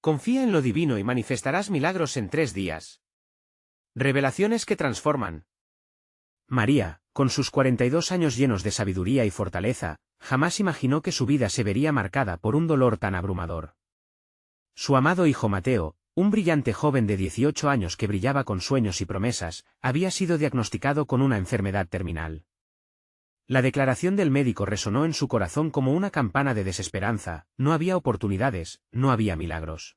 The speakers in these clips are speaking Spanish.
Confía en lo divino y manifestarás milagros en 3 días. Revelaciones que transforman. María, con sus 42 años llenos de sabiduría y fortaleza, jamás imaginó que su vida se vería marcada por un dolor tan abrumador. Su amado hijo Mateo, un brillante joven de 18 años que brillaba con sueños y promesas, había sido diagnosticado con una enfermedad terminal. La declaración del médico resonó en su corazón como una campana de desesperanza, no había oportunidades, no había milagros.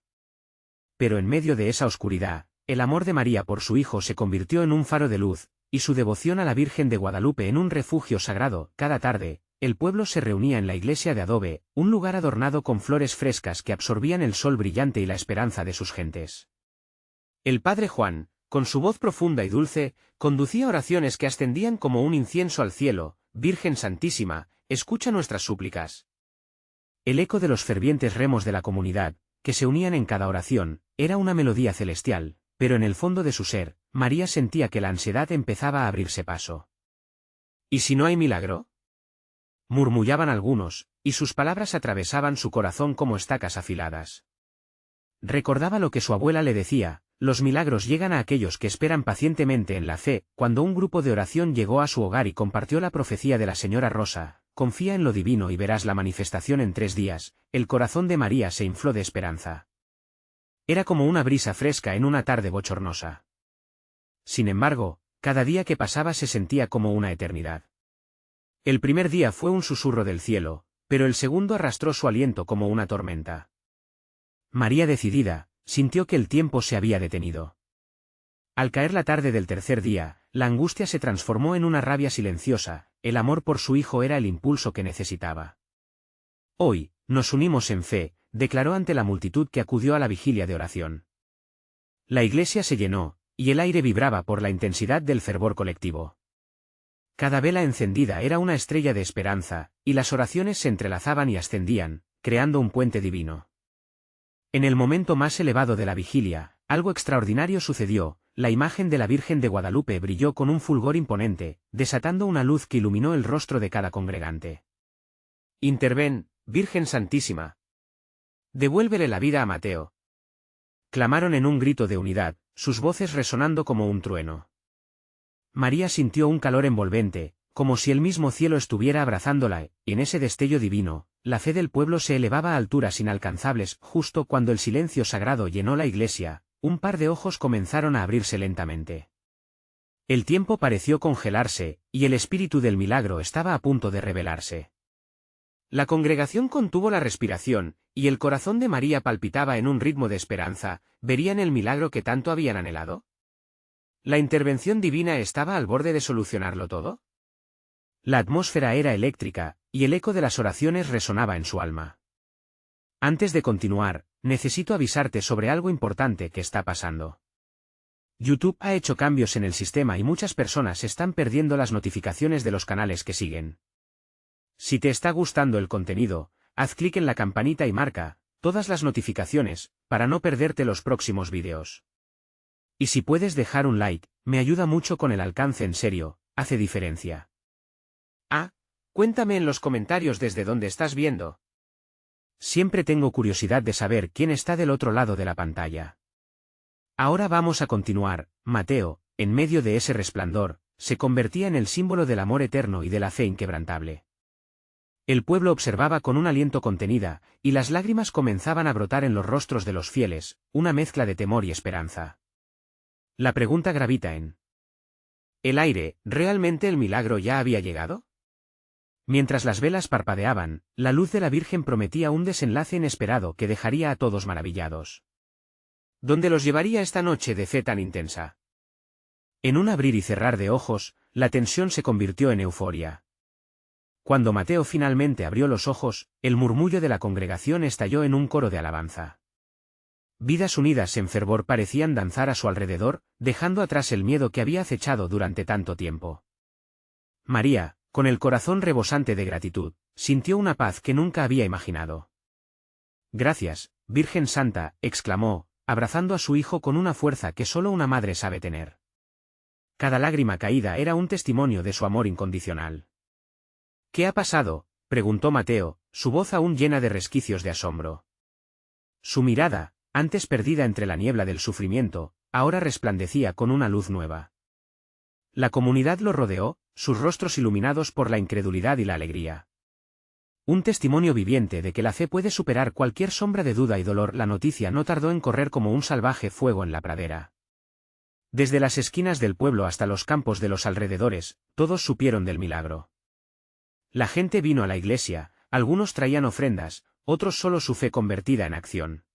Pero en medio de esa oscuridad, el amor de María por su hijo se convirtió en un faro de luz, y su devoción a la Virgen de Guadalupe en un refugio sagrado. Cada tarde, el pueblo se reunía en la iglesia de adobe, un lugar adornado con flores frescas que absorbían el sol brillante y la esperanza de sus gentes. El padre Juan, con su voz profunda y dulce, conducía oraciones que ascendían como un incienso al cielo. Virgen Santísima, escucha nuestras súplicas. El eco de los fervientes remos de la comunidad, que se unían en cada oración, era una melodía celestial, pero en el fondo de su ser, María sentía que la ansiedad empezaba a abrirse paso. ¿Y si no hay milagro?, murmullaban algunos, y sus palabras atravesaban su corazón como estacas afiladas. Recordaba lo que su abuela le decía: los milagros llegan a aquellos que esperan pacientemente en la fe. Cuando un grupo de oración llegó a su hogar y compartió la profecía de la señora Rosa, confía en lo divino y verás la manifestación en 3 días, el corazón de María se infló de esperanza. Era como una brisa fresca en una tarde bochornosa. Sin embargo, cada día que pasaba se sentía como una eternidad. El primer día fue un susurro del cielo, pero el segundo arrastró su aliento como una tormenta. María, decidida, sintió que el tiempo se había detenido. Al caer la tarde del tercer día, la angustia se transformó en una rabia silenciosa. El amor por su hijo era el impulso que necesitaba. Hoy, nos unimos en fe, declaró ante la multitud que acudió a la vigilia de oración. La iglesia se llenó, y el aire vibraba por la intensidad del fervor colectivo. Cada vela encendida era una estrella de esperanza, y las oraciones se entrelazaban y ascendían, creando un puente divino. En el momento más elevado de la vigilia, algo extraordinario sucedió. La imagen de la Virgen de Guadalupe brilló con un fulgor imponente, desatando una luz que iluminó el rostro de cada congregante. «Interven, Virgen Santísima. Devuélvele la vida a Mateo», clamaron en un grito de unidad, sus voces resonando como un trueno. María sintió un calor envolvente, como si el mismo cielo estuviera abrazándola, y en ese destello divino, la fe del pueblo se elevaba a alturas inalcanzables. Justo cuando el silencio sagrado llenó la iglesia, un par de ojos comenzaron a abrirse lentamente. El tiempo pareció congelarse, y el espíritu del milagro estaba a punto de revelarse. La congregación contuvo la respiración, y el corazón de María palpitaba en un ritmo de esperanza. ¿Verían el milagro que tanto habían anhelado? ¿La intervención divina estaba al borde de solucionarlo todo? La atmósfera era eléctrica, y el eco de las oraciones resonaba en su alma. Antes de continuar, necesito avisarte sobre algo importante que está pasando. YouTube ha hecho cambios en el sistema y muchas personas están perdiendo las notificaciones de los canales que siguen. Si te está gustando el contenido, haz clic en la campanita y marca todas las notificaciones, para no perderte los próximos vídeos. Y si puedes dejar un like, me ayuda mucho con el alcance. En serio, hace diferencia. Cuéntame en los comentarios desde dónde estás viendo. Siempre tengo curiosidad de saber quién está del otro lado de la pantalla. Ahora vamos a continuar. Mateo, en medio de ese resplandor, se convertía en el símbolo del amor eterno y de la fe inquebrantable. El pueblo observaba con un aliento contenida, y las lágrimas comenzaban a brotar en los rostros de los fieles, una mezcla de temor y esperanza. La pregunta gravita en el aire: ¿realmente el milagro ya había llegado? Mientras las velas parpadeaban, la luz de la Virgen prometía un desenlace inesperado que dejaría a todos maravillados. ¿Dónde los llevaría esta noche de fe tan intensa? En un abrir y cerrar de ojos, la tensión se convirtió en euforia. Cuando Mateo finalmente abrió los ojos, el murmullo de la congregación estalló en un coro de alabanza. Vidas unidas en fervor parecían danzar a su alrededor, dejando atrás el miedo que había acechado durante tanto tiempo. María, con el corazón rebosante de gratitud, sintió una paz que nunca había imaginado. «Gracias, Virgen Santa», exclamó, abrazando a su hijo con una fuerza que solo una madre sabe tener. Cada lágrima caída era un testimonio de su amor incondicional. «¿Qué ha pasado?», preguntó Mateo, su voz aún llena de resquicios de asombro. Su mirada, antes perdida entre la niebla del sufrimiento, ahora resplandecía con una luz nueva. La comunidad lo rodeó, sus rostros iluminados por la incredulidad y la alegría. Un testimonio viviente de que la fe puede superar cualquier sombra de duda y dolor. La noticia no tardó en correr como un salvaje fuego en la pradera. Desde las esquinas del pueblo hasta los campos de los alrededores, todos supieron del milagro. La gente vino a la iglesia, algunos traían ofrendas, otros solo su fe convertida en acción.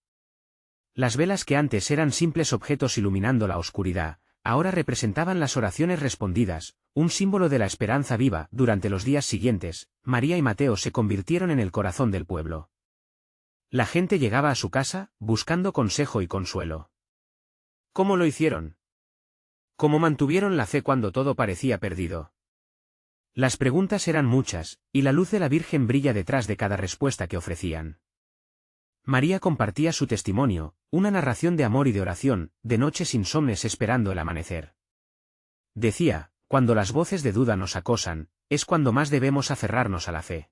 Las velas que antes eran simples objetos iluminando la oscuridad, ahora representaban las oraciones respondidas, un símbolo de la esperanza viva. Durante los días siguientes, María y Mateo se convirtieron en el corazón del pueblo. La gente llegaba a su casa, buscando consejo y consuelo. ¿Cómo lo hicieron? ¿Cómo mantuvieron la fe cuando todo parecía perdido? Las preguntas eran muchas, y la luz de la Virgen brilla detrás de cada respuesta que ofrecían. María compartía su testimonio, una narración de amor y de oración, de noches insomnes esperando el amanecer. Decía, cuando las voces de duda nos acosan, es cuando más debemos aferrarnos a la fe.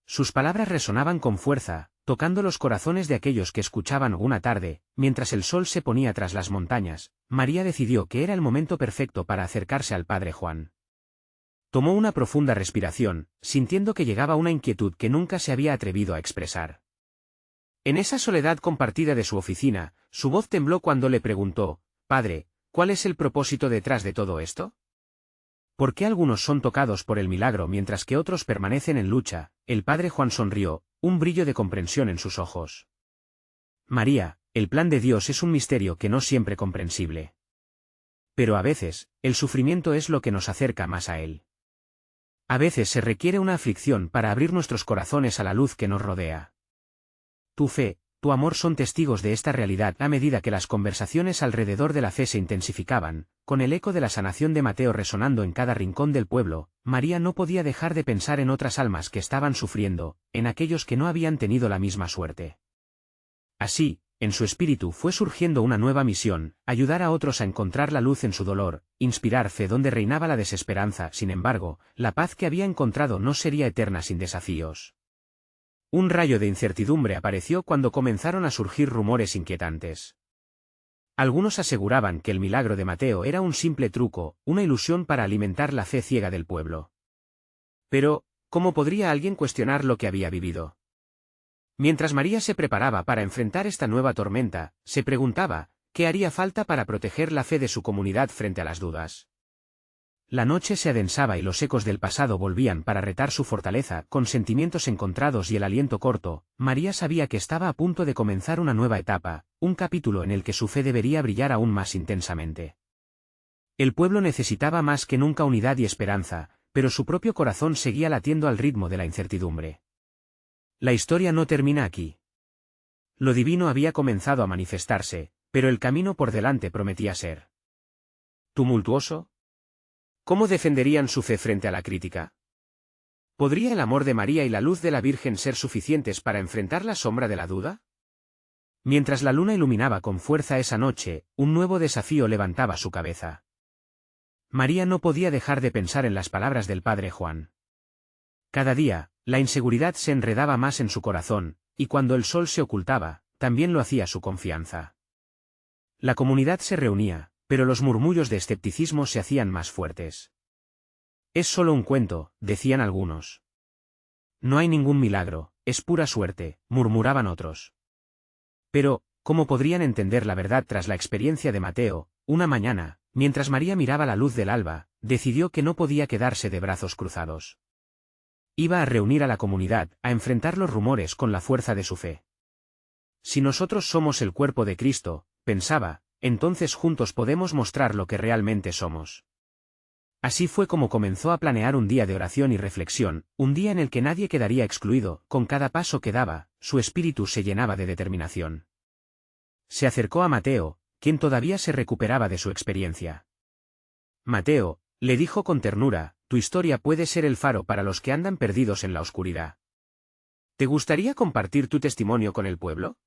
Sus palabras resonaban con fuerza, tocando los corazones de aquellos que escuchaban. Una tarde, mientras el sol se ponía tras las montañas, María decidió que era el momento perfecto para acercarse al padre Juan. Tomó una profunda respiración, sintiendo que llegaba una inquietud que nunca se había atrevido a expresar. En esa soledad compartida de su oficina, su voz tembló cuando le preguntó: «Padre, ¿cuál es el propósito detrás de todo esto? ¿Por qué algunos son tocados por el milagro mientras que otros permanecen en lucha?». El padre Juan sonrió, un brillo de comprensión en sus ojos. «María, el plan de Dios es un misterio que no siempre comprensible. Pero a veces, el sufrimiento es lo que nos acerca más a Él. A veces se requiere una aflicción para abrir nuestros corazones a la luz que nos rodea. Tu fe, tu amor son testigos de esta realidad». A medida que las conversaciones alrededor de la fe se intensificaban, con el eco de la sanación de Mateo resonando en cada rincón del pueblo, María no podía dejar de pensar en otras almas que estaban sufriendo, en aquellos que no habían tenido la misma suerte. Así, en su espíritu fue surgiendo una nueva misión: ayudar a otros a encontrar la luz en su dolor, inspirar fe donde reinaba la desesperanza. Sin embargo, la paz que había encontrado no sería eterna sin desafíos. Un rayo de incertidumbre apareció cuando comenzaron a surgir rumores inquietantes. Algunos aseguraban que el milagro de Mateo era un simple truco, una ilusión para alimentar la fe ciega del pueblo. Pero, ¿cómo podría alguien cuestionar lo que había vivido? Mientras María se preparaba para enfrentar esta nueva tormenta, se preguntaba, ¿qué haría falta para proteger la fe de su comunidad frente a las dudas? La noche se adensaba y los ecos del pasado volvían para retar su fortaleza. Con sentimientos encontrados y el aliento corto, María sabía que estaba a punto de comenzar una nueva etapa, un capítulo en el que su fe debería brillar aún más intensamente. El pueblo necesitaba más que nunca unidad y esperanza, pero su propio corazón seguía latiendo al ritmo de la incertidumbre. La historia no termina aquí. Lo divino había comenzado a manifestarse, pero el camino por delante prometía ser tumultuoso. ¿Cómo defenderían su fe frente a la crítica? ¿Podría el amor de María y la luz de la Virgen ser suficientes para enfrentar la sombra de la duda? Mientras la luna iluminaba con fuerza esa noche, un nuevo desafío levantaba su cabeza. María no podía dejar de pensar en las palabras del padre Juan. Cada día, la inseguridad se enredaba más en su corazón, y cuando el sol se ocultaba, también lo hacía su confianza. La comunidad se reunía, pero los murmullos de escepticismo se hacían más fuertes. «Es solo un cuento», decían algunos. «No hay ningún milagro, es pura suerte», murmuraban otros. Pero, ¿cómo podrían entender la verdad tras la experiencia de Mateo? Una mañana, mientras María miraba la luz del alba, decidió que no podía quedarse de brazos cruzados. Iba a reunir a la comunidad, a enfrentar los rumores con la fuerza de su fe. Si nosotros somos el cuerpo de Cristo, pensaba, entonces juntos podemos mostrar lo que realmente somos. Así fue como comenzó a planear un día de oración y reflexión, un día en el que nadie quedaría excluido. Con cada paso que daba, su espíritu se llenaba de determinación. Se acercó a Mateo, quien todavía se recuperaba de su experiencia. «Mateo», le dijo con ternura, «tu historia puede ser el faro para los que andan perdidos en la oscuridad. ¿Te gustaría compartir tu testimonio con el pueblo?».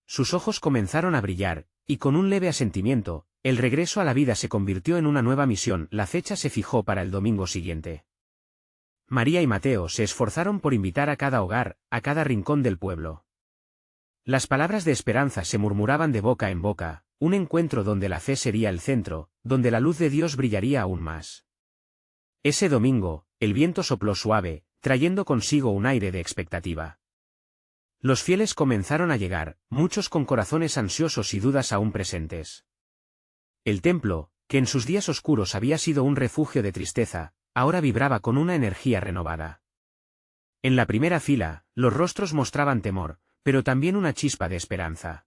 Sus ojos comenzaron a brillar, y con un leve asentimiento, el regreso a la vida se convirtió en una nueva misión. La fecha se fijó para el domingo siguiente. María y Mateo se esforzaron por invitar a cada hogar, a cada rincón del pueblo. Las palabras de esperanza se murmuraban de boca en boca, un encuentro donde la fe sería el centro, donde la luz de Dios brillaría aún más. Ese domingo, el viento sopló suave, trayendo consigo un aire de expectativa. Los fieles comenzaron a llegar, muchos con corazones ansiosos y dudas aún presentes. El templo, que en sus días oscuros había sido un refugio de tristeza, ahora vibraba con una energía renovada. En la primera fila, los rostros mostraban temor, pero también una chispa de esperanza.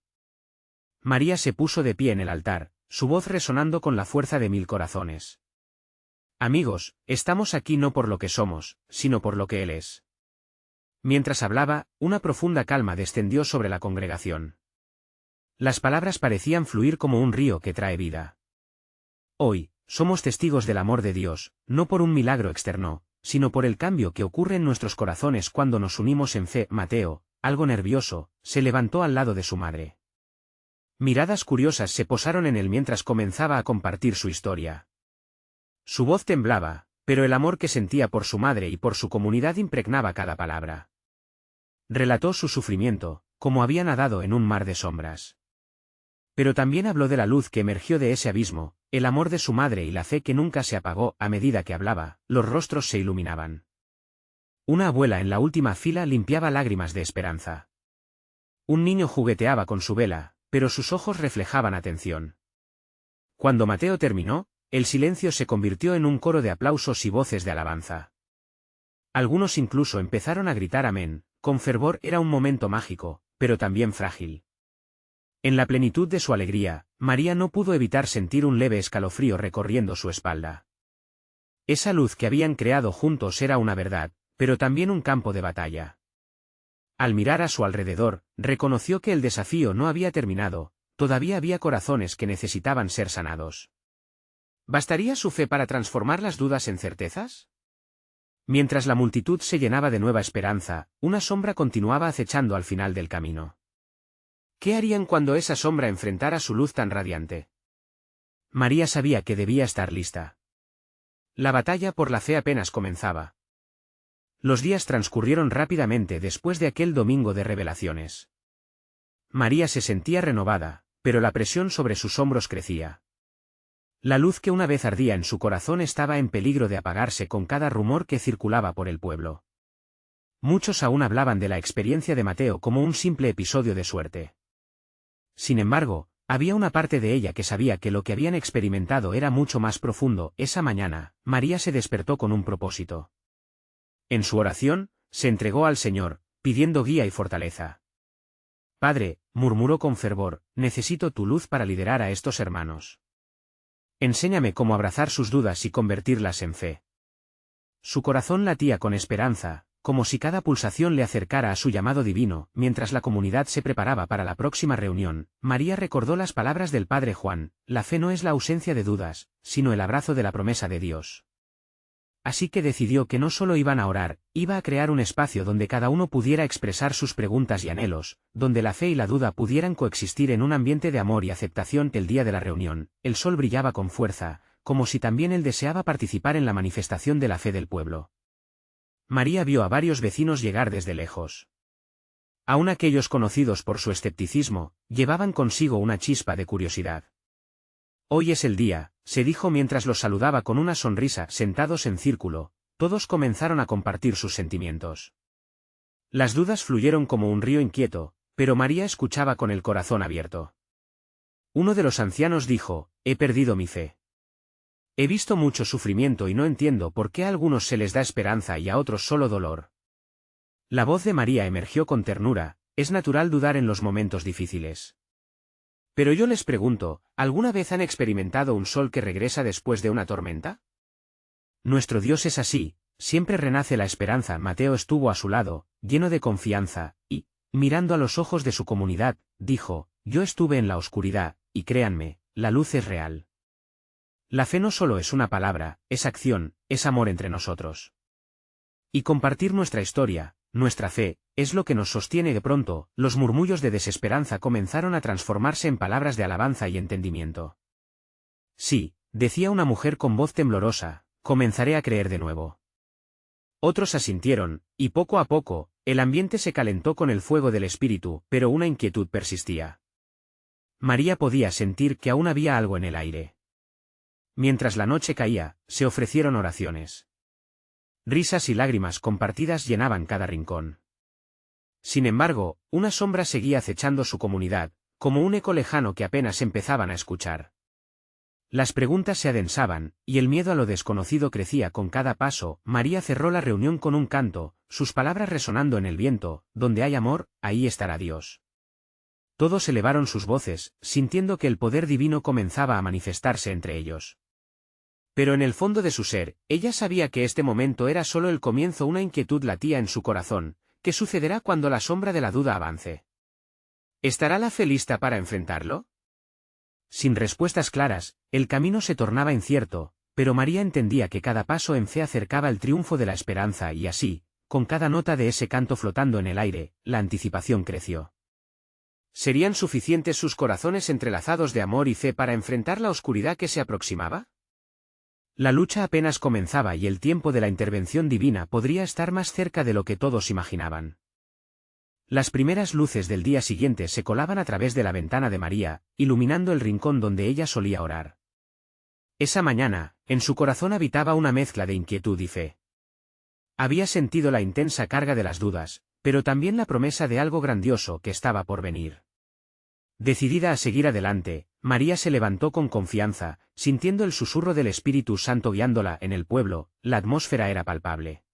María se puso de pie en el altar, su voz resonando con la fuerza de 1000 corazones. Amigos, estamos aquí no por lo que somos, sino por lo que Él es. Mientras hablaba, una profunda calma descendió sobre la congregación. Las palabras parecían fluir como un río que trae vida. Hoy, somos testigos del amor de Dios, no por un milagro externo, sino por el cambio que ocurre en nuestros corazones cuando nos unimos en fe. Mateo, algo nervioso, se levantó al lado de su madre. Miradas curiosas se posaron en él mientras comenzaba a compartir su historia. Su voz temblaba, pero el amor que sentía por su madre y por su comunidad impregnaba cada palabra. Relató su sufrimiento, como había nadado en un mar de sombras. Pero también habló de la luz que emergió de ese abismo, el amor de su madre y la fe que nunca se apagó. A medida que hablaba, los rostros se iluminaban. Una abuela en la última fila limpiaba lágrimas de esperanza. Un niño jugueteaba con su vela, pero sus ojos reflejaban atención. Cuando Mateo terminó, el silencio se convirtió en un coro de aplausos y voces de alabanza. Algunos incluso empezaron a gritar amén, con fervor. Era un momento mágico, pero también frágil. En la plenitud de su alegría, María no pudo evitar sentir un leve escalofrío recorriendo su espalda. Esa luz que habían creado juntos era una verdad, pero también un campo de batalla. Al mirar a su alrededor, reconoció que el desafío no había terminado, todavía había corazones que necesitaban ser sanados. ¿Bastaría su fe para transformar las dudas en certezas? Mientras la multitud se llenaba de nueva esperanza, una sombra continuaba acechando al final del camino. ¿Qué harían cuando esa sombra enfrentara su luz tan radiante? María sabía que debía estar lista. La batalla por la fe apenas comenzaba. Los días transcurrieron rápidamente después de aquel domingo de revelaciones. María se sentía renovada, pero la presión sobre sus hombros crecía. La luz que una vez ardía en su corazón estaba en peligro de apagarse con cada rumor que circulaba por el pueblo. Muchos aún hablaban de la experiencia de Mateo como un simple episodio de suerte. Sin embargo, había una parte de ella que sabía que lo que habían experimentado era mucho más profundo. Esa mañana, María se despertó con un propósito. En su oración, se entregó al Señor, pidiendo guía y fortaleza. Padre, murmuró con fervor, necesito tu luz para liderar a estos hermanos. Enséñame cómo abrazar sus dudas y convertirlas en fe. Su corazón latía con esperanza, como si cada pulsación le acercara a su llamado divino. Mientras la comunidad se preparaba para la próxima reunión, María recordó las palabras del Padre Juan: la fe no es la ausencia de dudas, sino el abrazo de la promesa de Dios. Así que decidió que no solo iban a orar, iba a crear un espacio donde cada uno pudiera expresar sus preguntas y anhelos, donde la fe y la duda pudieran coexistir en un ambiente de amor y aceptación. El día de la reunión, el sol brillaba con fuerza, como si también él deseaba participar en la manifestación de la fe del pueblo. María vio a varios vecinos llegar desde lejos. Aun aquellos conocidos por su escepticismo, llevaban consigo una chispa de curiosidad. Hoy es el día, se dijo mientras los saludaba con una sonrisa. Sentados en círculo, todos comenzaron a compartir sus sentimientos. Las dudas fluyeron como un río inquieto, pero María escuchaba con el corazón abierto. Uno de los ancianos dijo: he perdido mi fe. He visto mucho sufrimiento y no entiendo por qué a algunos se les da esperanza y a otros solo dolor. La voz de María emergió con ternura: es natural dudar en los momentos difíciles. Pero yo les pregunto, ¿alguna vez han experimentado un sol que regresa después de una tormenta? Nuestro Dios es así, siempre renace la esperanza. Mateo estuvo a su lado, lleno de confianza, y, mirando a los ojos de su comunidad, dijo: yo estuve en la oscuridad, y créanme, la luz es real. La fe no solo es una palabra, es acción, es amor entre nosotros. Y compartir nuestra historia, nuestra fe, es lo que nos sostiene. De pronto, los murmullos de desesperanza comenzaron a transformarse en palabras de alabanza y entendimiento. Sí, decía una mujer con voz temblorosa, comenzaré a creer de nuevo. Otros asintieron, y poco a poco, El ambiente se calentó con el fuego del espíritu, pero una inquietud persistía. María podía sentir que aún había algo en el aire. Mientras la noche caía, se ofrecieron oraciones. Risas y lágrimas compartidas llenaban cada rincón. Sin embargo, una sombra seguía acechando su comunidad, como un eco lejano que apenas empezaban a escuchar. Las preguntas se adensaban, y el miedo a lo desconocido crecía con cada paso. María cerró la reunión con un canto, sus palabras resonando en el viento: donde hay amor, ahí estará Dios. Todos elevaron sus voces, sintiendo que el poder divino comenzaba a manifestarse entre ellos. Pero en el fondo de su ser, ella sabía que este momento era solo el comienzo. Una inquietud latía en su corazón: ¿qué sucederá cuando la sombra de la duda avance? ¿Estará la fe lista para enfrentarlo? Sin respuestas claras, el camino se tornaba incierto, pero María entendía que cada paso en fe acercaba el triunfo de la esperanza y así, con cada nota de ese canto flotando en el aire, la anticipación creció. ¿Serían suficientes sus corazones entrelazados de amor y fe para enfrentar la oscuridad que se aproximaba? La lucha apenas comenzaba y el tiempo de la intervención divina podría estar más cerca de lo que todos imaginaban. Las primeras luces del día siguiente se colaban a través de la ventana de María, iluminando el rincón donde ella solía orar. Esa mañana, en su corazón habitaba una mezcla de inquietud y fe. Había sentido la intensa carga de las dudas, pero también la promesa de algo grandioso que estaba por venir. Decidida a seguir adelante, María se levantó con confianza, sintiendo el susurro del Espíritu Santo guiándola. En el pueblo, la atmósfera era palpable.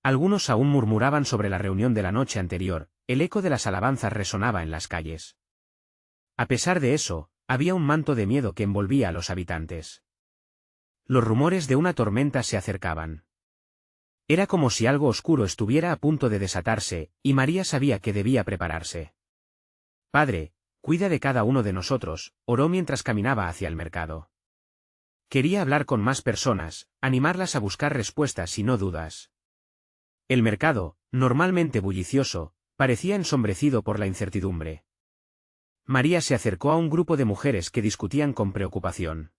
Algunos aún murmuraban sobre la reunión de la noche anterior, el eco de las alabanzas resonaba en las calles. A pesar de eso, había un manto de miedo que envolvía a los habitantes. Los rumores de una tormenta se acercaban. Era como si algo oscuro estuviera a punto de desatarse, y María sabía que debía prepararse. «Padre, cuida de cada uno de nosotros», oró mientras caminaba hacia el mercado. Quería hablar con más personas, animarlas a buscar respuestas y no dudas. El mercado, normalmente bullicioso, parecía ensombrecido por la incertidumbre. María se acercó a un grupo de mujeres que discutían con preocupación.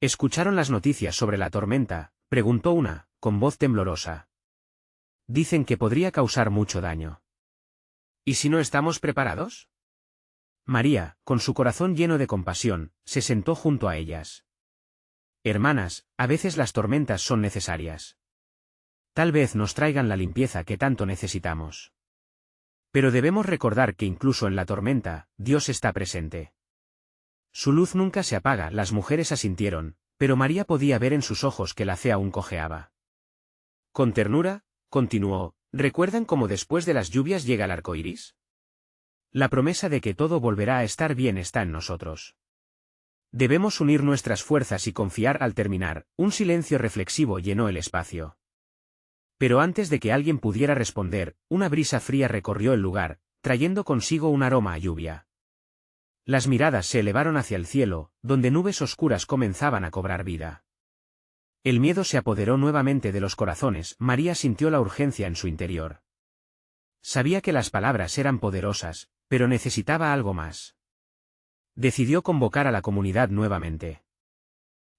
¿Escucharon las noticias sobre la tormenta?, preguntó una, con voz temblorosa. Dicen que podría causar mucho daño. ¿Y si no estamos preparados? María, con su corazón lleno de compasión, se sentó junto a ellas. Hermanas, a veces las tormentas son necesarias. Tal vez nos traigan la limpieza que tanto necesitamos. Pero debemos recordar que incluso en la tormenta, Dios está presente. Su luz nunca se apaga. Las mujeres asintieron, pero María podía ver en sus ojos que la fe aún cojeaba. Con ternura, continuó: ¿recuerdan cómo después de las lluvias llega el arco iris? La promesa de que todo volverá a estar bien está en nosotros. Debemos unir nuestras fuerzas y confiar. Al terminar, un silencio reflexivo llenó el espacio. Pero antes de que alguien pudiera responder, una brisa fría recorrió el lugar, trayendo consigo un aroma a lluvia. Las miradas se elevaron hacia el cielo, donde nubes oscuras comenzaban a cobrar vida. El miedo se apoderó nuevamente de los corazones. María sintió la urgencia en su interior. Sabía que las palabras eran poderosas, pero necesitaba algo más. Decidió convocar a la comunidad nuevamente.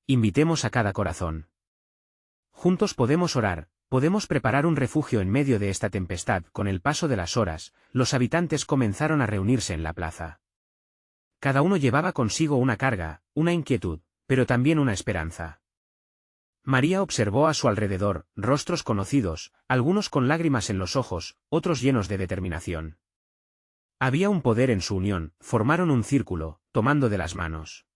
Invitemos a cada corazón. Juntos podemos orar. Podemos preparar un refugio en medio de esta tempestad. Con el paso de las horas, los habitantes comenzaron a reunirse en la plaza. Cada uno llevaba consigo una carga, una inquietud, pero también una esperanza. María observó a su alrededor, rostros conocidos, algunos con lágrimas en los ojos, otros llenos de determinación. Había un poder en su unión. Formaron un círculo, tomando de las manos.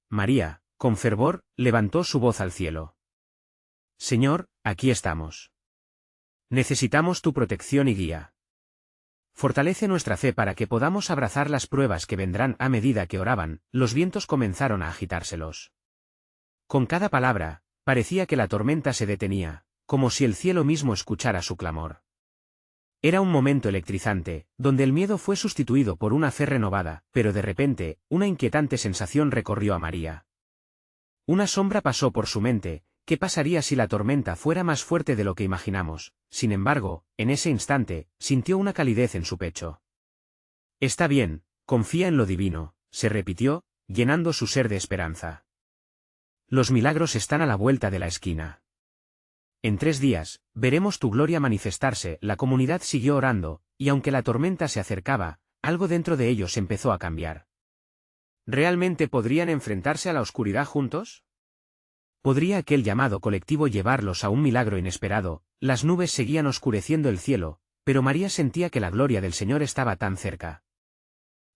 María, con fervor, levantó su voz al cielo. Señor, aquí estamos. Necesitamos tu protección y guía. Fortalece nuestra fe para que podamos abrazar las pruebas que vendrán. A medida que oraban, los vientos comenzaron a agitárselos. Con cada palabra, parecía que la tormenta se detenía, como si el cielo mismo escuchara su clamor. Era un momento electrizante, donde el miedo fue sustituido por una fe renovada, pero de repente, una inquietante sensación recorrió a María. Una sombra pasó por su mente. ¿Qué pasaría si la tormenta fuera más fuerte de lo que imaginamos? Sin embargo, en ese instante, sintió una calidez en su pecho. Está bien, confía en lo divino, se repitió, llenando su ser de esperanza. Los milagros están a la vuelta de la esquina. En 3 días, veremos tu gloria manifestarse. La comunidad siguió orando, y aunque la tormenta se acercaba, algo dentro de ellos empezó a cambiar. ¿Realmente podrían enfrentarse a la oscuridad juntos? ¿Podría aquel llamado colectivo llevarlos a un milagro inesperado? Las nubes seguían oscureciendo el cielo, pero María sentía que la gloria del Señor estaba tan cerca.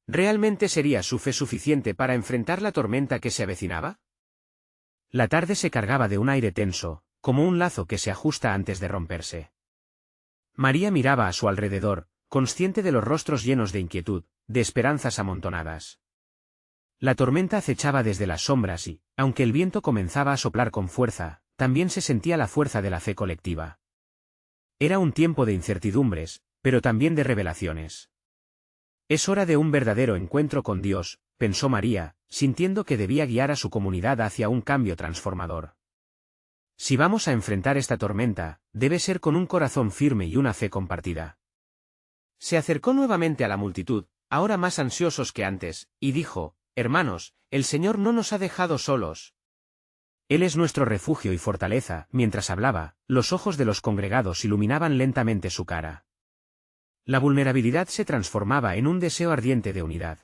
¿Realmente sería su fe suficiente para enfrentar la tormenta que se avecinaba? La tarde se cargaba de un aire tenso, como un lazo que se ajusta antes de romperse. María miraba a su alrededor, consciente de los rostros llenos de inquietud, de esperanzas amontonadas. La tormenta acechaba desde las sombras y, aunque el viento comenzaba a soplar con fuerza, también se sentía la fuerza de la fe colectiva. Era un tiempo de incertidumbres, pero también de revelaciones. Es hora de un verdadero encuentro con Dios, pensó María, sintiendo que debía guiar a su comunidad hacia un cambio transformador. Si vamos a enfrentar esta tormenta, debe ser con un corazón firme y una fe compartida. Se acercó nuevamente a la multitud, ahora más ansiosos que antes, y dijo: Hermanos, el Señor no nos ha dejado solos. Él es nuestro refugio y fortaleza. Mientras hablaba, los ojos de los congregados iluminaban lentamente su cara. La vulnerabilidad se transformaba en un deseo ardiente de unidad.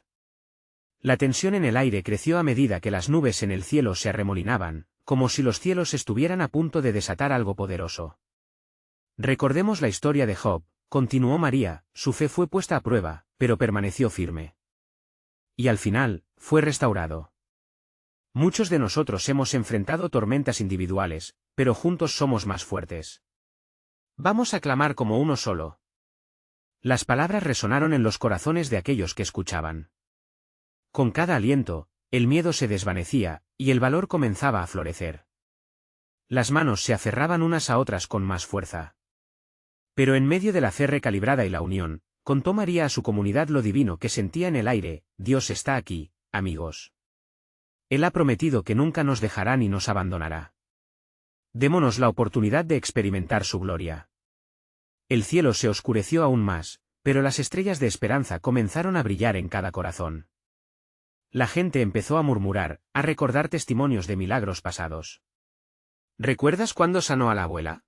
La tensión en el aire creció a medida que las nubes en el cielo se arremolinaban, como si los cielos estuvieran a punto de desatar algo poderoso. Recordemos la historia de Job, continuó María, su fe fue puesta a prueba, pero permaneció firme. Y al final, fue restaurado. Muchos de nosotros hemos enfrentado tormentas individuales, pero juntos somos más fuertes. Vamos a clamar como uno solo. Las palabras resonaron en los corazones de aquellos que escuchaban. Con cada aliento, el miedo se desvanecía, y el valor comenzaba a florecer. Las manos se aferraban unas a otras con más fuerza. Pero en medio de la fe recalibrada y la unión, contó María a su comunidad lo divino que sentía en el aire: Dios está aquí, amigos. Él ha prometido que nunca nos dejará ni nos abandonará. Démonos la oportunidad de experimentar su gloria. El cielo se oscureció aún más, pero las estrellas de esperanza comenzaron a brillar en cada corazón. La gente empezó a murmurar, a recordar testimonios de milagros pasados. ¿Recuerdas cuándo sanó a la abuela?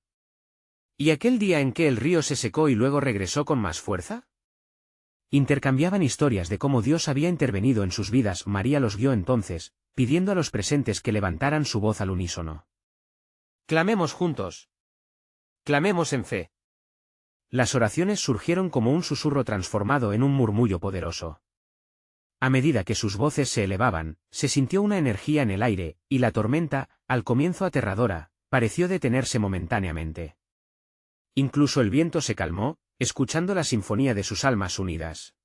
¿Y aquel día en que el río se secó y luego regresó con más fuerza? Intercambiaban historias de cómo Dios había intervenido en sus vidas. María los guió entonces, pidiendo a los presentes que levantaran su voz al unísono. Clamemos juntos. Clamemos en fe. Las oraciones surgieron como un susurro transformado en un murmullo poderoso. A medida que sus voces se elevaban, se sintió una energía en el aire, y la tormenta, al comienzo aterradora, pareció detenerse momentáneamente. Incluso el viento se calmó, escuchando la sinfonía de sus almas unidas.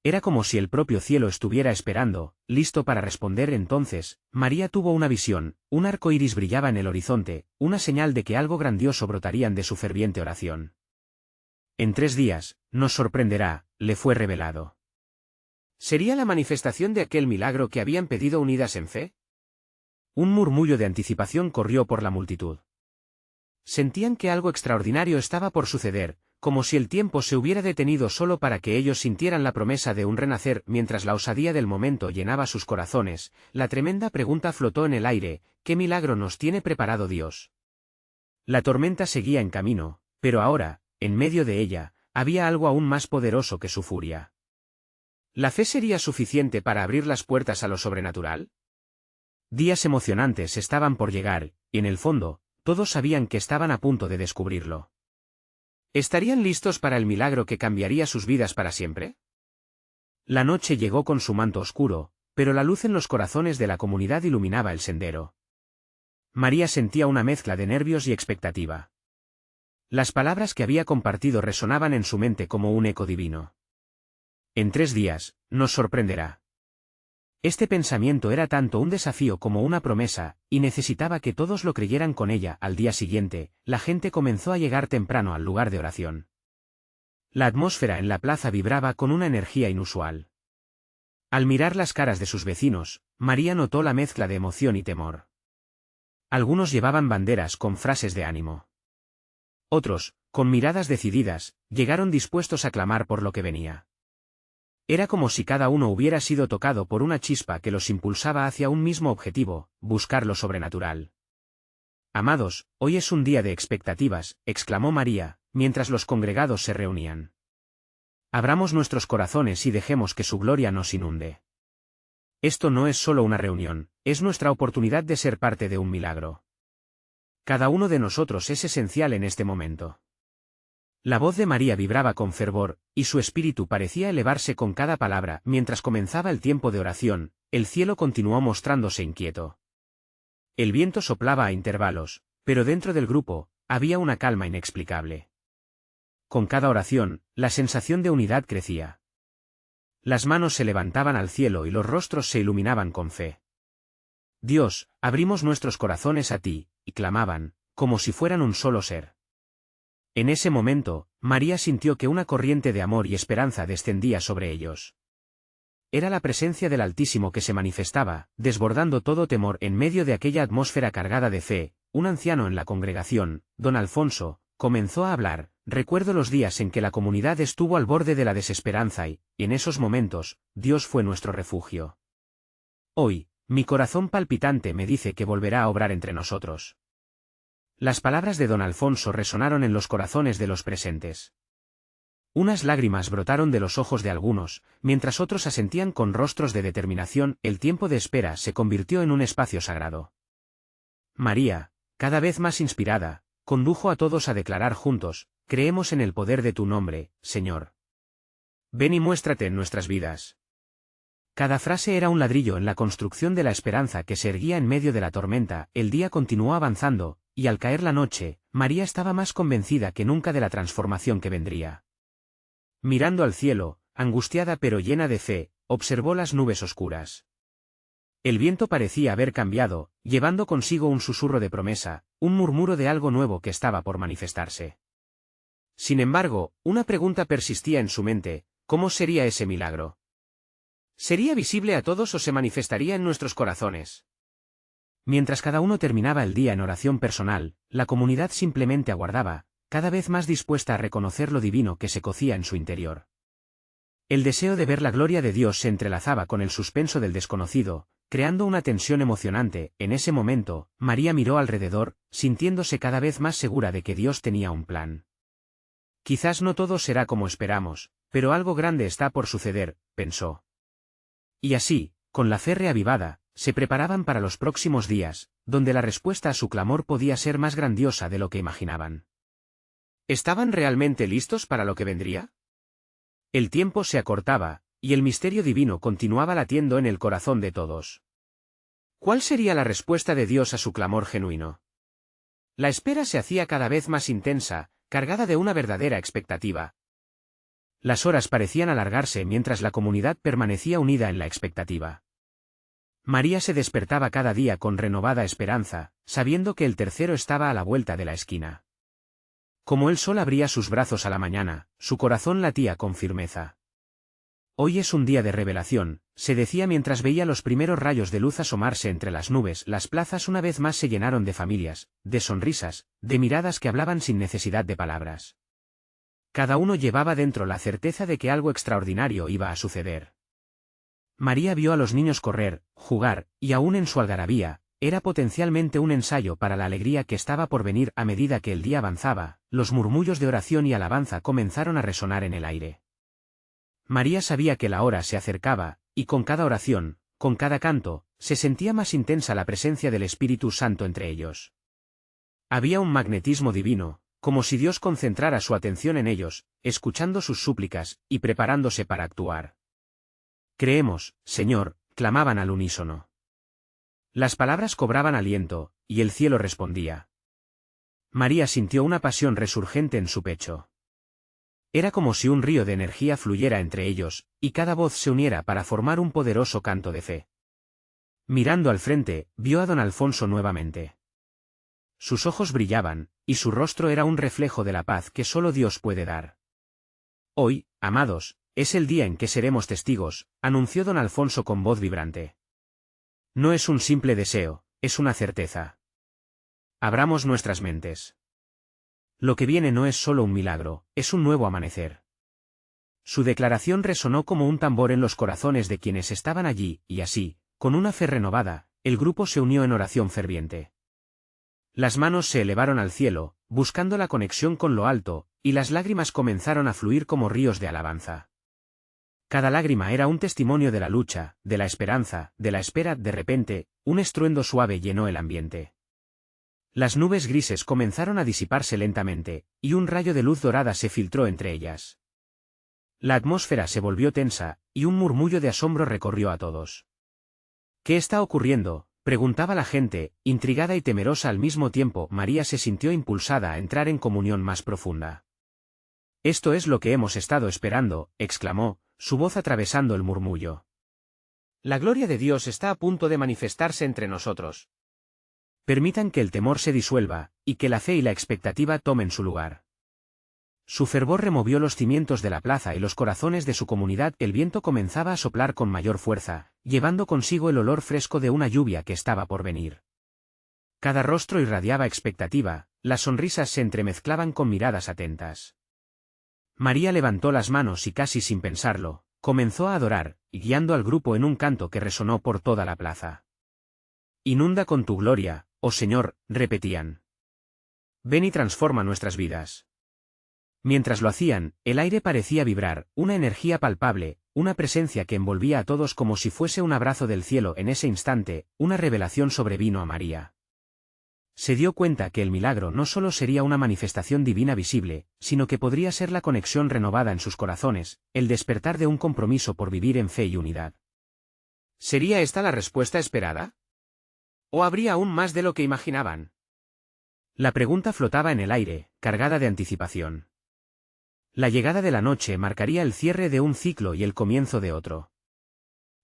Era como si el propio cielo estuviera esperando, listo para responder. Entonces, María tuvo una visión: un arco iris brillaba en el horizonte, una señal de que algo grandioso brotarían de su ferviente oración. En 3 días, nos sorprenderá, le fue revelado. ¿Sería la manifestación de aquel milagro que habían pedido unidas en fe? Un murmullo de anticipación corrió por la multitud. Sentían que algo extraordinario estaba por suceder, como si el tiempo se hubiera detenido solo para que ellos sintieran la promesa de un renacer. Mientras la osadía del momento llenaba sus corazones, la tremenda pregunta flotó en el aire: ¿qué milagro nos tiene preparado Dios? La tormenta seguía en camino, pero ahora, en medio de ella, había algo aún más poderoso que su furia. ¿La fe sería suficiente para abrir las puertas a lo sobrenatural? Días emocionantes estaban por llegar, y en el fondo, todos sabían que estaban a punto de descubrirlo. ¿Estarían listos para el milagro que cambiaría sus vidas para siempre? La noche llegó con su manto oscuro, pero la luz en los corazones de la comunidad iluminaba el sendero. María sentía una mezcla de nervios y expectativa. Las palabras que había compartido resonaban en su mente como un eco divino. En 3 días, nos sorprenderá. Este pensamiento era tanto un desafío como una promesa, y necesitaba que todos lo creyeran con ella. Al día siguiente, la gente comenzó a llegar temprano al lugar de oración. La atmósfera en la plaza vibraba con una energía inusual. Al mirar las caras de sus vecinos, María notó la mezcla de emoción y temor. Algunos llevaban banderas con frases de ánimo. Otros, con miradas decididas, llegaron dispuestos a clamar por lo que venía. Era como si cada uno hubiera sido tocado por una chispa que los impulsaba hacia un mismo objetivo: buscar lo sobrenatural. Amados, hoy es un día de expectativas, exclamó María, mientras los congregados se reunían. Abramos nuestros corazones y dejemos que su gloria nos inunde. Esto no es solo una reunión, es nuestra oportunidad de ser parte de un milagro. Cada uno de nosotros es esencial en este momento. La voz de María vibraba con fervor, y su espíritu parecía elevarse con cada palabra. Mientras comenzaba el tiempo de oración, el cielo continuó mostrándose inquieto. El viento soplaba a intervalos, pero dentro del grupo, había una calma inexplicable. Con cada oración, la sensación de unidad crecía. Las manos se levantaban al cielo y los rostros se iluminaban con fe. Dios, abrimos nuestros corazones a ti, y clamaban, como si fueran un solo ser. En ese momento, María sintió que una corriente de amor y esperanza descendía sobre ellos. Era la presencia del Altísimo que se manifestaba, desbordando todo temor en medio de aquella atmósfera cargada de fe. Un anciano en la congregación, don Alfonso, comenzó a hablar. Recuerdo los días en que la comunidad estuvo al borde de la desesperanza y, en esos momentos, Dios fue nuestro refugio. Hoy, mi corazón palpitante me dice que volverá a obrar entre nosotros. Las palabras de don Alfonso resonaron en los corazones de los presentes. Unas lágrimas brotaron de los ojos de algunos, mientras otros asentían con rostros de determinación. El tiempo de espera se convirtió en un espacio sagrado. María, cada vez más inspirada, condujo a todos a declarar juntos: creemos en el poder de tu nombre, Señor. Ven y muéstrate en nuestras vidas. Cada frase era un ladrillo en la construcción de la esperanza que se erguía en medio de la tormenta. El día continuó avanzando, y al caer la noche, María estaba más convencida que nunca de la transformación que vendría. Mirando al cielo, angustiada pero llena de fe, observó las nubes oscuras. El viento parecía haber cambiado, llevando consigo un susurro de promesa, un murmuro de algo nuevo que estaba por manifestarse. Sin embargo, una pregunta persistía en su mente: ¿cómo sería ese milagro? ¿Sería visible a todos o se manifestaría en nuestros corazones? Mientras cada uno terminaba el día en oración personal, la comunidad simplemente aguardaba, cada vez más dispuesta a reconocer lo divino que se cocía en su interior. El deseo de ver la gloria de Dios se entrelazaba con el suspenso del desconocido, creando una tensión emocionante. En ese momento, María miró alrededor, sintiéndose cada vez más segura de que Dios tenía un plan. Quizás no todo será como esperamos, pero algo grande está por suceder, pensó. Y así, con la fe reavivada, se preparaban para los próximos días, donde la respuesta a su clamor podía ser más grandiosa de lo que imaginaban. ¿Estaban realmente listos para lo que vendría? El tiempo se acortaba, y el misterio divino continuaba latiendo en el corazón de todos. ¿Cuál sería la respuesta de Dios a su clamor genuino? La espera se hacía cada vez más intensa, cargada de una verdadera expectativa. Las horas parecían alargarse mientras la comunidad permanecía unida en la expectativa. María se despertaba cada día con renovada esperanza, sabiendo que el tercero estaba a la vuelta de la esquina. Como el sol abría sus brazos a la mañana, su corazón latía con firmeza. Hoy es un día de revelación, se decía mientras veía los primeros rayos de luz asomarse entre las nubes. Las plazas una vez más se llenaron de familias, de sonrisas, de miradas que hablaban sin necesidad de palabras. Cada uno llevaba dentro la certeza de que algo extraordinario iba a suceder. María vio a los niños correr, jugar, y aún en su algarabía, era potencialmente un ensayo para la alegría que estaba por venir. A medida que el día avanzaba, los murmullos de oración y alabanza comenzaron a resonar en el aire. María sabía que la hora se acercaba, y con cada oración, con cada canto, se sentía más intensa la presencia del Espíritu Santo entre ellos. Había un magnetismo divino, como si Dios concentrara su atención en ellos, escuchando sus súplicas, y preparándose para actuar. Creemos, Señor, clamaban al unísono. Las palabras cobraban aliento, y el cielo respondía. María sintió una pasión resurgente en su pecho. Era como si un río de energía fluyera entre ellos, y cada voz se uniera para formar un poderoso canto de fe. Mirando al frente, vio a don Alfonso nuevamente. Sus ojos brillaban, y su rostro era un reflejo de la paz que solo Dios puede dar. Hoy, amados, es el día en que seremos testigos, anunció don Alfonso con voz vibrante. No es un simple deseo, es una certeza. Abramos nuestras mentes. Lo que viene no es solo un milagro, es un nuevo amanecer. Su declaración resonó como un tambor en los corazones de quienes estaban allí, y así, con una fe renovada, el grupo se unió en oración ferviente. Las manos se elevaron al cielo, buscando la conexión con lo alto, y las lágrimas comenzaron a fluir como ríos de alabanza. Cada lágrima era un testimonio de la lucha, de la esperanza, de la espera. De repente, un estruendo suave llenó el ambiente. Las nubes grises comenzaron a disiparse lentamente, y un rayo de luz dorada se filtró entre ellas. La atmósfera se volvió tensa, y un murmullo de asombro recorrió a todos. ¿Qué está ocurriendo?, preguntaba la gente, intrigada y temerosa al mismo tiempo. María se sintió impulsada a entrar en comunión más profunda. «Esto es lo que hemos estado esperando», exclamó, su voz atravesando el murmullo. «La gloria de Dios está a punto de manifestarse entre nosotros. Permitan que el temor se disuelva, y que la fe y la expectativa tomen su lugar». Su fervor removió los cimientos de la plaza y los corazones de su comunidad. El viento comenzaba a soplar con mayor fuerza, llevando consigo el olor fresco de una lluvia que estaba por venir. Cada rostro irradiaba expectativa, las sonrisas se entremezclaban con miradas atentas. María levantó las manos y casi sin pensarlo, comenzó a adorar, guiando al grupo en un canto que resonó por toda la plaza. «Inunda con tu gloria, oh Señor», repetían. «Ven y transforma nuestras vidas». Mientras lo hacían, el aire parecía vibrar, una energía palpable, una presencia que envolvía a todos como si fuese un abrazo del cielo. En ese instante, una revelación sobrevino a María. Se dio cuenta que el milagro no solo sería una manifestación divina visible, sino que podría ser la conexión renovada en sus corazones, el despertar de un compromiso por vivir en fe y unidad. ¿Sería esta la respuesta esperada? ¿O habría aún más de lo que imaginaban? La pregunta flotaba en el aire, cargada de anticipación. La llegada de la noche marcaría el cierre de un ciclo y el comienzo de otro.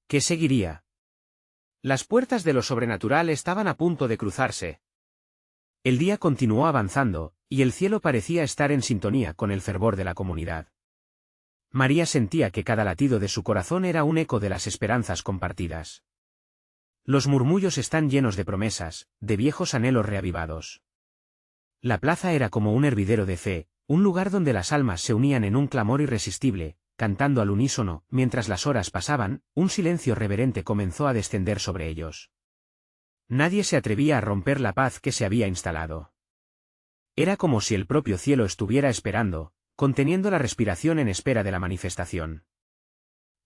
¿Qué seguiría? Las puertas de lo sobrenatural estaban a punto de cruzarse. El día continuó avanzando, y el cielo parecía estar en sintonía con el fervor de la comunidad. María sentía que cada latido de su corazón era un eco de las esperanzas compartidas. Los murmullos están llenos de promesas, de viejos anhelos reavivados. La plaza era como un hervidero de fe, un lugar donde las almas se unían en un clamor irresistible, cantando al unísono. Mientras las horas pasaban, un silencio reverente comenzó a descender sobre ellos. Nadie se atrevía a romper la paz que se había instalado. Era como si el propio cielo estuviera esperando, conteniendo la respiración en espera de la manifestación.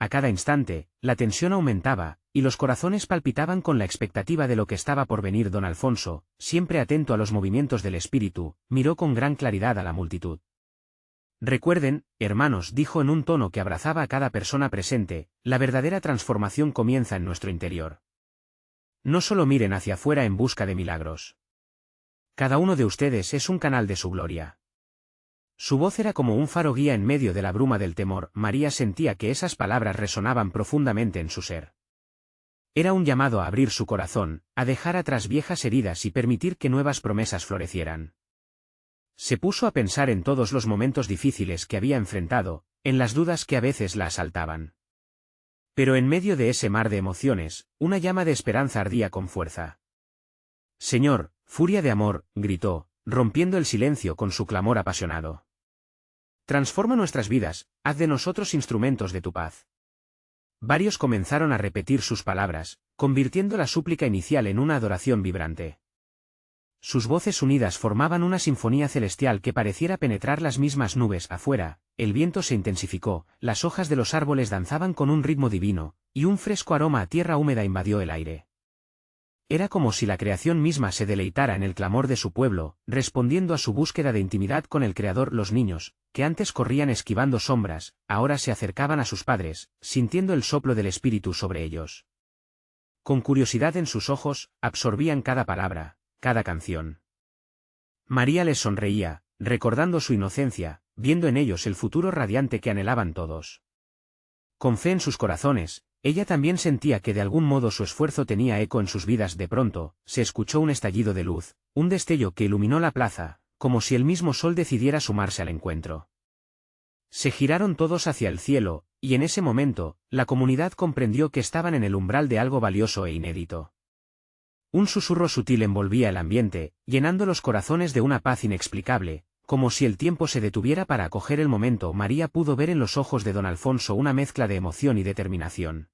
A cada instante, la tensión aumentaba, y los corazones palpitaban con la expectativa de lo que estaba por venir. Don Alfonso, siempre atento a los movimientos del espíritu, miró con gran claridad a la multitud. «Recuerden, hermanos», dijo en un tono que abrazaba a cada persona presente, «la verdadera transformación comienza en nuestro interior. No solo miren hacia afuera en busca de milagros. Cada uno de ustedes es un canal de su gloria». Su voz era como un faro guía en medio de la bruma del temor. María sentía que esas palabras resonaban profundamente en su ser. Era un llamado a abrir su corazón, a dejar atrás viejas heridas y permitir que nuevas promesas florecieran. Se puso a pensar en todos los momentos difíciles que había enfrentado, en las dudas que a veces la asaltaban. Pero en medio de ese mar de emociones, una llama de esperanza ardía con fuerza. «Señor, furia de amor», gritó, rompiendo el silencio con su clamor apasionado. «Transforma nuestras vidas, haz de nosotros instrumentos de tu paz». Varios comenzaron a repetir sus palabras, convirtiendo la súplica inicial en una adoración vibrante. Sus voces unidas formaban una sinfonía celestial que pareciera penetrar las mismas nubes. Afuera, el viento se intensificó, las hojas de los árboles danzaban con un ritmo divino, y un fresco aroma a tierra húmeda invadió el aire. Era como si la creación misma se deleitara en el clamor de su pueblo, respondiendo a su búsqueda de intimidad con el Creador. Los niños, que antes corrían esquivando sombras, ahora se acercaban a sus padres, sintiendo el soplo del Espíritu sobre ellos. Con curiosidad en sus ojos, absorbían cada palabra, cada canción. María les sonreía, recordando su inocencia, viendo en ellos el futuro radiante que anhelaban todos. Con fe en sus corazones, ella también sentía que de algún modo su esfuerzo tenía eco en sus vidas. De pronto, se escuchó un estallido de luz, un destello que iluminó la plaza, como si el mismo sol decidiera sumarse al encuentro. Se giraron todos hacia el cielo, y en ese momento, la comunidad comprendió que estaban en el umbral de algo valioso e inédito. Un susurro sutil envolvía el ambiente, llenando los corazones de una paz inexplicable, como si el tiempo se detuviera para acoger el momento. María pudo ver en los ojos de don Alfonso una mezcla de emoción y determinación.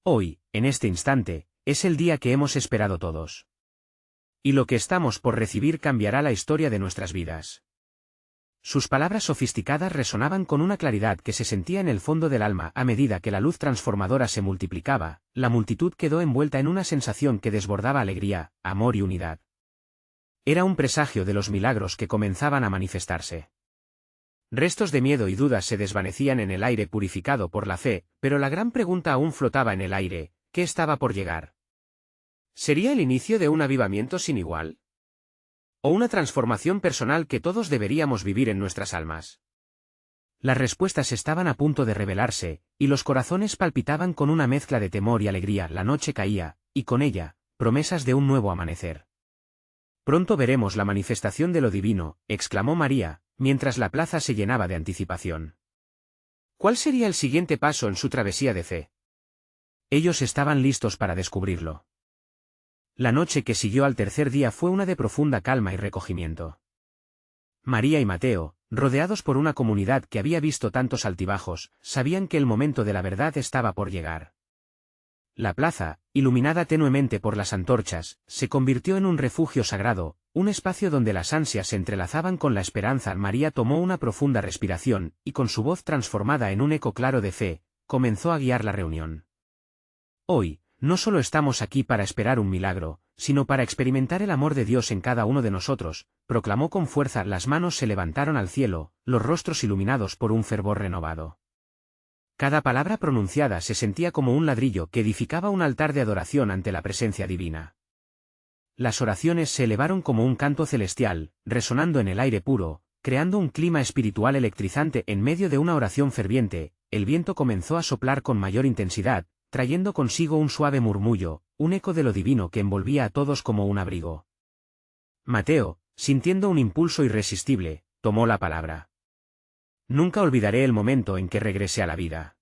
«Hoy, en este instante, es el día que hemos esperado todos. Y lo que estamos por recibir cambiará la historia de nuestras vidas. Sus palabras sofisticadas resonaban con una claridad que se sentía en el fondo del alma a medida que la luz transformadora se multiplicaba. La multitud quedó envuelta en una sensación que desbordaba alegría, amor y unidad. Era un presagio de los milagros que comenzaban a manifestarse. Restos de miedo y dudas se desvanecían en el aire purificado por la fe, pero la gran pregunta aún flotaba en el aire: ¿qué estaba por llegar? ¿Sería el inicio de un avivamiento sin igual? ¿O una transformación personal que todos deberíamos vivir en nuestras almas? Las respuestas estaban a punto de revelarse, y los corazones palpitaban con una mezcla de temor y alegría. La noche caía, y con ella, promesas de un nuevo amanecer. Pronto veremos la manifestación de lo divino, exclamó María, mientras la plaza se llenaba de anticipación. ¿Cuál sería el siguiente paso en su travesía de fe? Ellos estaban listos para descubrirlo. La noche que siguió al tercer día fue una de profunda calma y recogimiento. María y Mateo, rodeados por una comunidad que había visto tantos altibajos, sabían que el momento de la verdad estaba por llegar. La plaza, iluminada tenuemente por las antorchas, se convirtió en un refugio sagrado, un espacio donde las ansias se entrelazaban con la esperanza. María tomó una profunda respiración, y con su voz transformada en un eco claro de fe, comenzó a guiar la reunión. Hoy, no solo estamos aquí para esperar un milagro, sino para experimentar el amor de Dios en cada uno de nosotros, proclamó con fuerza. Las manos se levantaron al cielo, los rostros iluminados por un fervor renovado. Cada palabra pronunciada se sentía como un ladrillo que edificaba un altar de adoración ante la presencia divina. Las oraciones se elevaron como un canto celestial, resonando en el aire puro, creando un clima espiritual electrizante. En medio de una oración ferviente, el viento comenzó a soplar con mayor intensidad, trayendo consigo un suave murmullo, un eco de lo divino que envolvía a todos como un abrigo. Mateo, sintiendo un impulso irresistible, tomó la palabra. Nunca olvidaré el momento en que regresé a la vida.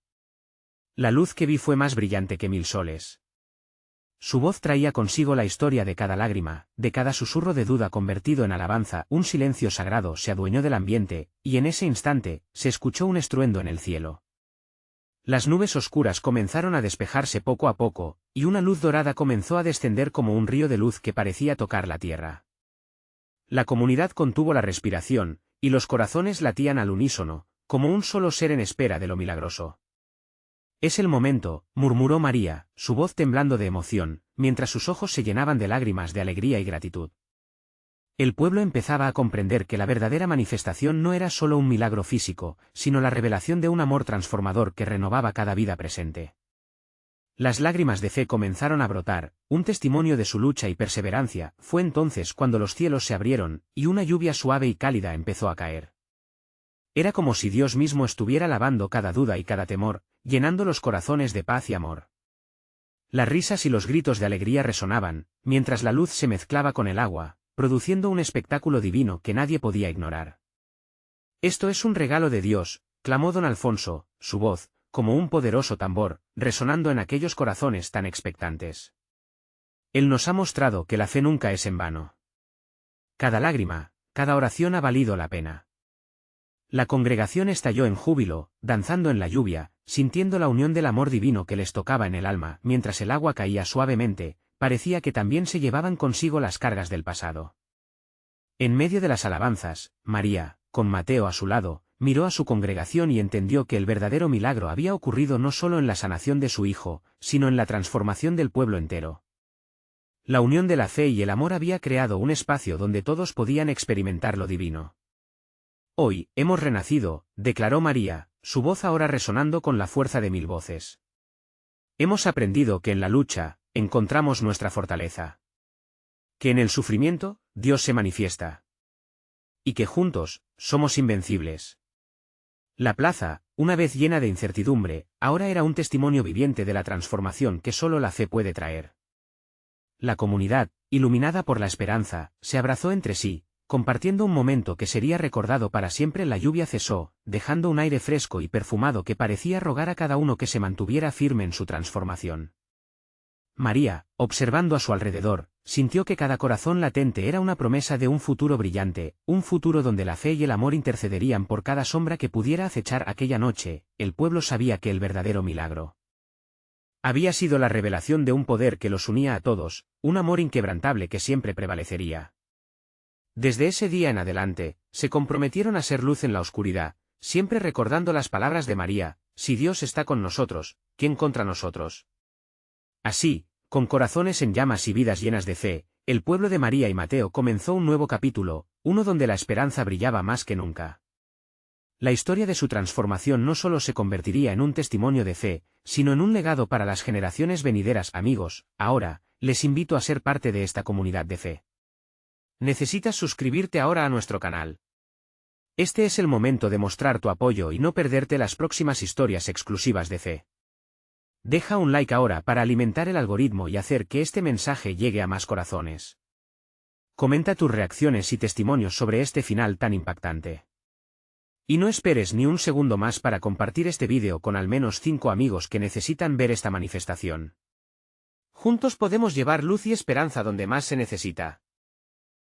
La luz que vi fue más brillante que 1000 soles. Su voz traía consigo la historia de cada lágrima, de cada susurro de duda convertido en alabanza. Un silencio sagrado se adueñó del ambiente, y en ese instante, se escuchó un estruendo en el cielo. Las nubes oscuras comenzaron a despejarse poco a poco, y una luz dorada comenzó a descender como un río de luz que parecía tocar la tierra. La comunidad contuvo la respiración, y los corazones latían al unísono, como un solo ser en espera de lo milagroso. Es el momento, murmuró María, su voz temblando de emoción, mientras sus ojos se llenaban de lágrimas de alegría y gratitud. El pueblo empezaba a comprender que la verdadera manifestación no era solo un milagro físico, sino la revelación de un amor transformador que renovaba cada vida presente. Las lágrimas de fe comenzaron a brotar, un testimonio de su lucha y perseverancia. Fue entonces cuando los cielos se abrieron, y una lluvia suave y cálida empezó a caer. Era como si Dios mismo estuviera lavando cada duda y cada temor, llenando los corazones de paz y amor. Las risas y los gritos de alegría resonaban, mientras la luz se mezclaba con el agua, produciendo un espectáculo divino que nadie podía ignorar. «Esto es un regalo de Dios», clamó don Alfonso, su voz, como un poderoso tambor, resonando en aquellos corazones tan expectantes. Él nos ha mostrado que la fe nunca es en vano. Cada lágrima, cada oración ha valido la pena. La congregación estalló en júbilo, danzando en la lluvia, sintiendo la unión del amor divino que les tocaba en el alma. Mientras el agua caía suavemente, parecía que también se llevaban consigo las cargas del pasado. En medio de las alabanzas, María, con Mateo a su lado, miró a su congregación y entendió que el verdadero milagro había ocurrido no solo en la sanación de su hijo, sino en la transformación del pueblo entero. La unión de la fe y el amor había creado un espacio donde todos podían experimentar lo divino. «Hoy, hemos renacido», declaró María, su voz ahora resonando con la fuerza de 1000 voces. «Hemos aprendido que en la lucha, encontramos nuestra fortaleza. Que en el sufrimiento, Dios se manifiesta. Y que juntos, somos invencibles». La plaza, una vez llena de incertidumbre, ahora era un testimonio viviente de la transformación que solo la fe puede traer. La comunidad, iluminada por la esperanza, se abrazó entre sí, compartiendo un momento que sería recordado para siempre. La lluvia cesó, dejando un aire fresco y perfumado que parecía rogar a cada uno que se mantuviera firme en su transformación. María, observando a su alrededor, sintió que cada corazón latente era una promesa de un futuro brillante, un futuro donde la fe y el amor intercederían por cada sombra que pudiera acechar aquella noche. El pueblo sabía que el verdadero milagro Había sido la revelación de un poder que los unía a todos, un amor inquebrantable que siempre prevalecería. Desde ese día en adelante, se comprometieron a ser luz en la oscuridad, siempre recordando las palabras de María: si Dios está con nosotros, ¿quién contra nosotros? Así, con corazones en llamas y vidas llenas de fe, el pueblo de María y Mateo comenzó un nuevo capítulo, uno donde la esperanza brillaba más que nunca. La historia de su transformación no solo se convertiría en un testimonio de fe, sino en un legado para las generaciones venideras. Amigos, ahora, les invito a ser parte de esta comunidad de fe. Necesitas suscribirte ahora a nuestro canal. Este es el momento de mostrar tu apoyo y no perderte las próximas historias exclusivas de fe. Deja un like ahora para alimentar el algoritmo y hacer que este mensaje llegue a más corazones. Comenta tus reacciones y testimonios sobre este final tan impactante. Y no esperes ni un segundo más para compartir este vídeo con al menos 5 amigos que necesitan ver esta manifestación. Juntos podemos llevar luz y esperanza donde más se necesita.